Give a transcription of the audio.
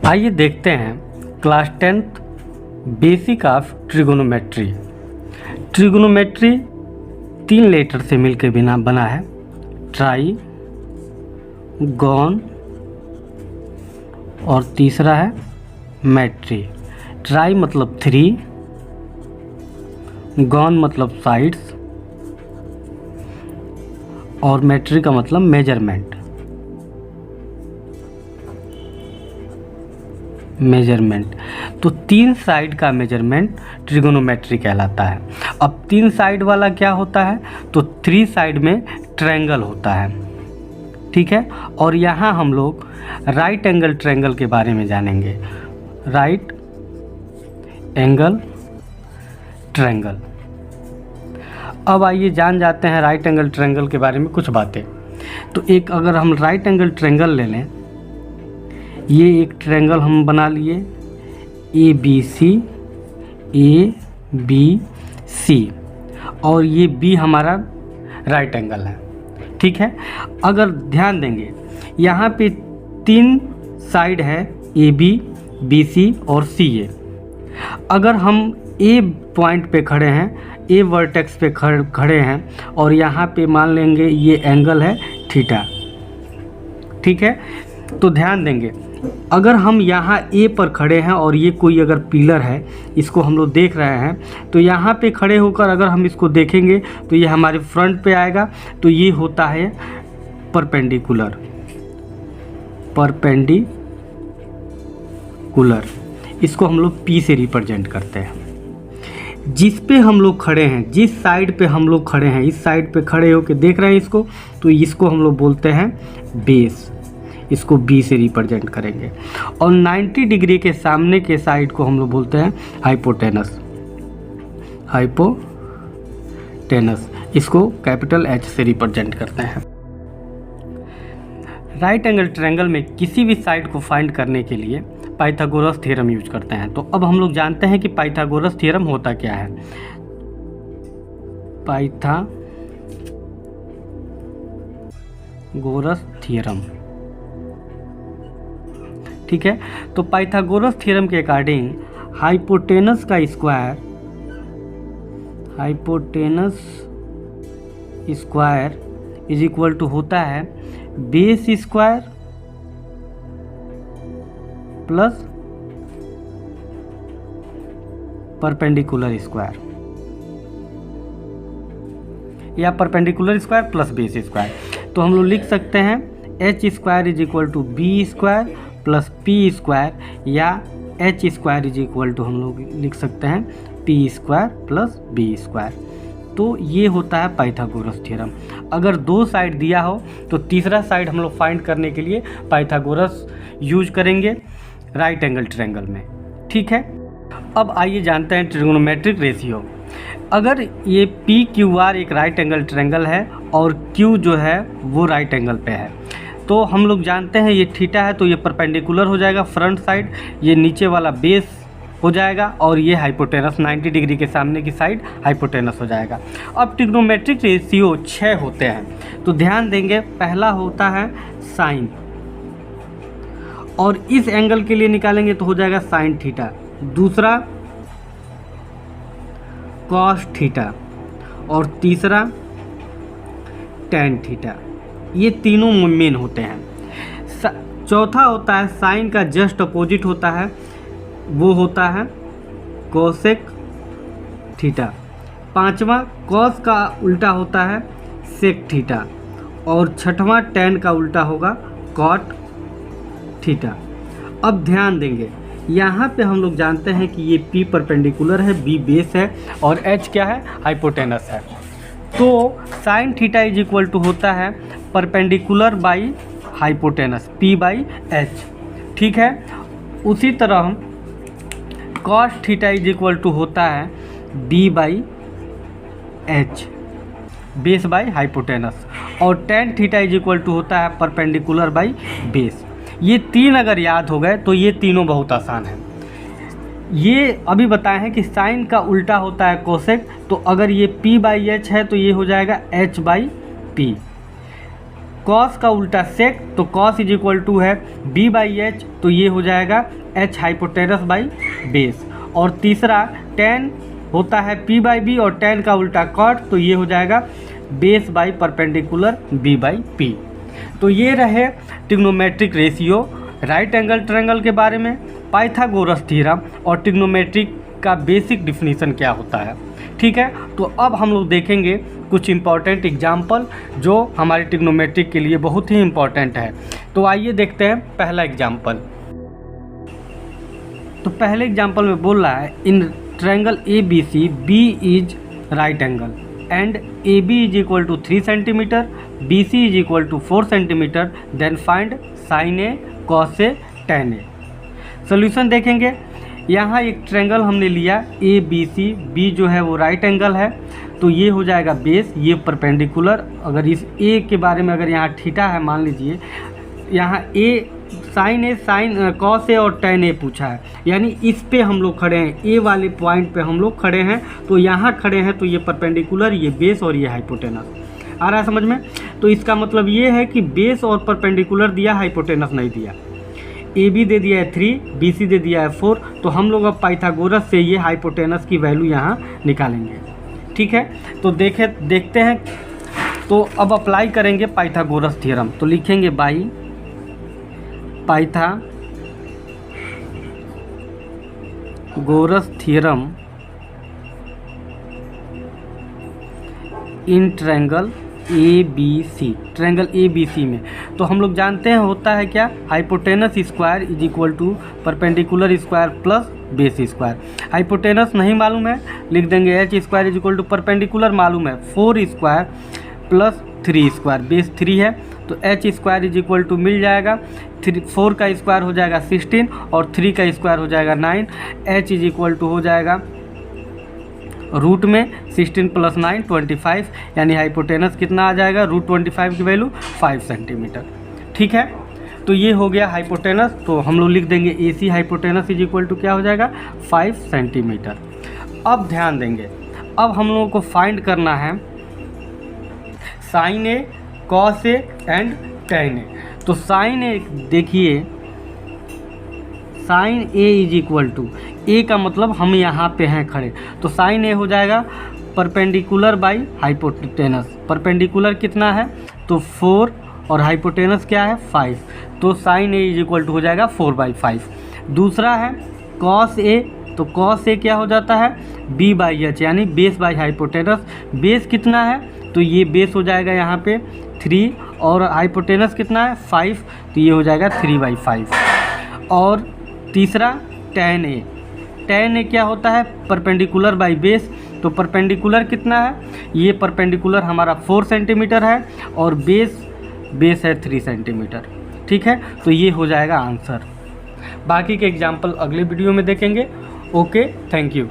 आइए देखते हैं class 10th basic of trigonometry. Trigonometry 3 letter से मिलकर बना है, ट्राई, गॉन और तीसरा है मेट्री। ट्राई मतलब 3, गॉन मतलब साइड्स और मेट्री का मतलब मेजरमेंट। तो 3 साइड का मेजरमेंट ट्रिगोनोमेट्री कहलाता है। अब 3 साइड वाला क्या होता है, तो 3 साइड में ट्रायंगल होता है, ठीक है। और यहाँ हम लोग राइट एंगल ट्रायंगल के बारे में जानेंगे। Right angle triangle. अब आइए जान जाते हैं राइट एंगल ट्रायंगल के बारे में कुछ बातें। तो एक अगर हम राइट एंगल ट्रायंगल ले लें, ये एक ट्रायंगल हम बना लिए ए बी सी और ये बी हमारा राइट एंगल है, ठीक है। अगर ध्यान देंगे यहाँ पे 3 साइड है, ए बी सी और सी ए। अगर हम ए पॉइंट पे खड़े हैं, ए वर्टेक्स पे खड़े हैं और यहाँ पे मान लेंगे ये एंगल है थीटा, ठीक है। तो ध्यान देंगे अगर हम यहाँ ए पर खड़े हैं और ये कोई अगर पिलर है, इसको हम लोग देख रहे हैं, तो यहाँ पे खड़े होकर अगर हम इसको देखेंगे तो ये हमारे फ्रंट पे आएगा। तो ये होता है परपेंडिकुलर। इसको हम लोग पी से रिप्रेजेंट करते हैं। जिस पे हम लोग खड़े हैं, जिस साइड पे हम लोग खड़े हैं, इस साइड पे खड़े होकर देख रहे हैं इसको, तो इसको हम लोग बोलते हैं बेस। इसको बी से रिप्रेजेंट करेंगे। और 90 डिग्री के सामने के साइड को हम लोग बोलते हैं हाइपोटेनस। इसको कैपिटल एच से रिप्रेजेंट करते हैं। राइट एंगल ट्रायंगल में किसी भी साइड को फाइंड करने के लिए पाइथागोरस थ्योरम यूज करते हैं। तो अब हम लोग जानते हैं कि पाइथागोरस थ्योरम होता क्या है। पाइथागोरस थ्योरम, ठीक है। तो पाइथागोरस थ्योरम के according hypotenuse square is equal to होता है base square plus perpendicular square, या perpendicular square plus base square. तो हम लोग लिख सकते हैं H square is equal to B square plus P square, या H square is equal to हम लोग लिख सकते हैं P square plus B square. तो ये होता है पाइथागोरस थ्योरम। अगर 2 साइड दिया हो तो तीसरा साइड हम लोग फाइंड करने के लिए पाइथागोरस यूज करेंगे राइट एंगल ट्रायंगल में, ठीक है। अब आइए जानते हैं ट्रिगोनोमेट्रिक रेशियो। अगर ये पी क्यू आर एक राइट एंगल ट्रायंगल है और क्यू जो है वो राइट एंगल पे है, तो हम लोग जानते हैं ये थीटा है, तो ये परपेंडिकुलर हो जाएगा फ्रंट साइड, ये नीचे वाला बेस हो जाएगा और ये हाइपोटेनस 90 डिग्री के सामने की साइड हाइपोटेनस हो जाएगा। अब ट्रिग्नोमेट्रिक रेशियो 6 होते हैं। तो ध्यान देंगे, पहला होता है साइन, और इस एंगल के लिए निकालेंगे तो हो जाएगा साइन थीटा। दूसरा कॉस थीटा और तीसरा टेन थीटा। ये तीनों मेन होते हैं। चौथा होता है साइन का जस्ट अपोजिट होता है, वो होता है कोसेक थीटा। पांचवा कॉस का उल्टा होता है सेक थीटा, और छठवां टेन का उल्टा होगा कॉट थीटा। अब ध्यान देंगे, यहाँ पे हम लोग जानते हैं कि ये P परपेंडिकुलर है, B बेस है और H क्या है, हाइपोटेनस है। तो sine theta is equal to होता है perpendicular by hypotenuse, P by H, ठीक है। उसी तरह cos theta is equal to होता है B by H, base by hypotenuse, और tan theta is equal to होता है परपेंडिकुलर बाई बेस। ये 3 अगर याद हो गए तो ये तीनों बहुत आसान है। ये अभी बताए हैं कि साइन का उल्टा होता है कोसेक, तो अगर ये P बाई H है तो ये हो जाएगा H बाई P। कॉस का उल्टा सेक, तो कॉस इज इक्वल टू है बी बाई एच, तो ये हो जाएगा एच हाइपोटेनस बाई बेस। और तीसरा टेन होता है पी बाई बी और टेन का उल्टा कॉट, तो ये हो जाएगा base by perpendicular B by P. तो ये रहे trigonometric ratio, right angle triangle के बारे में, पाइथागोरस थ्योरम और ट्रिग्नोमेट्रिक का बेसिक डिफिनीशन क्या होता है। ठीक है, तो अब हम लोग देखेंगे कुछ इम्पॉर्टेंट एग्जाम्पल जो हमारे ट्रिग्नोमेट्रिक के लिए बहुत ही इम्पॉर्टेंट है। तो आइए देखते हैं पहला एग्जाम्पल। तो पहले एग्जाम्पल में बोल रहा है in triangle A B C B is right angle and A B is equal to 3 centimetre, B C is equal to 4 centimetre, then find sine A cos A tan A. Solution देखेंगे, यहाँ एक triangle हमने लिया ए B C, B जो है वो right angle है, तो ये हो जाएगा बेस, ये परपेंडिकुलर। अगर इस ए के बारे में अगर यहाँ थीटा है, मान लीजिए यहाँ ए sign A, sine cos A और टेन ए पूछा है, यानी इस पे हम लोग खड़े हैं, ए वाले पॉइंट पे हम लोग खड़े हैं, तो यहाँ खड़े हैं, तो ये परपेंडिकुलर, ये बेस और ये हाइपोटेनस। आ रहा है समझ में? तो इसका मतलब ये है कि बेस और परपेंडिकुलर दिया, हाइपोटेनस नहीं दिया। ए बी दे दिया है 3, बी सी दे दिया है 4, तो हम लोग अब पाइथागोरस से ये हाइपोटेनस की वैल्यू यहाँ निकालेंगे। ठीक है, तो देखते हैं। तो अब अप्लाई करेंगे पाइथागोरस थ्योरम, तो लिखेंगे by Pythagoras theorem in triangle A B C, triangle A B C में। तो हम लोग जानते हैं होता है क्या, hypotenuse square is equal to perpendicular square plus base square. Hypotenuse नहीं मालूम है, लिख देंगे H square is equal to perpendicular मालूम है 4 स्क्वायर प्लस 3 स्क्वायर, बेस 3 है, तो H square is equal to मिल जाएगा 4 का स्क्वायर हो जाएगा 16 और 3 का स्क्वायर हो जाएगा 9, एच इज इक्वल टू हो जाएगा रूट में 16 प्लस 9 25, यानी हाइपोटेनस कितना आ जाएगा, रूट 25 की वैल्यू 5 सेंटीमीटर। ठीक है, तो ये हो गया हाइपोटेनस, तो हम लोग लिख देंगे ए सी हाइपोटेनस इज इक्वल टू क्या हो जाएगा 5 सेंटीमीटर। अब ध्यान देंगे, अब हम लोगों को फाइंड करना है sine A, cos A and tan A. तो साइन ए देखिए, sine A is equal to, A का मतलब हम यहाँ पे हैं खड़े, तो साइन ए हो जाएगा परपेंडिकुलर बाई हाइपोटेनस। परपेंडिकुलर कितना है, तो 4 और हाइपोटेनस क्या है 5, तो sine A is equal to हो जाएगा 4/5। दूसरा है कॉस ए, तो कॉस ए क्या हो जाता है बी बाई एच, यानी बेस बाई हाइपोटेनस। बेस कितना है, तो ये बेस हो जाएगा यहाँ पे 3 और हाइपोटेनस कितना है 5, तो ये हो जाएगा 3/5। और तीसरा टेन ए, टेन ए क्या होता है परपेंडिकुलर बाई बेस, तो परपेंडिकुलर कितना है, ये परपेंडिकुलर हमारा 4 सेंटीमीटर है और बेस है 3 सेंटीमीटर। ठीक है, तो ये हो जाएगा आंसर। बाकी के एग्जाम्पल अगले वीडियो में देखेंगे। Okay, thank you.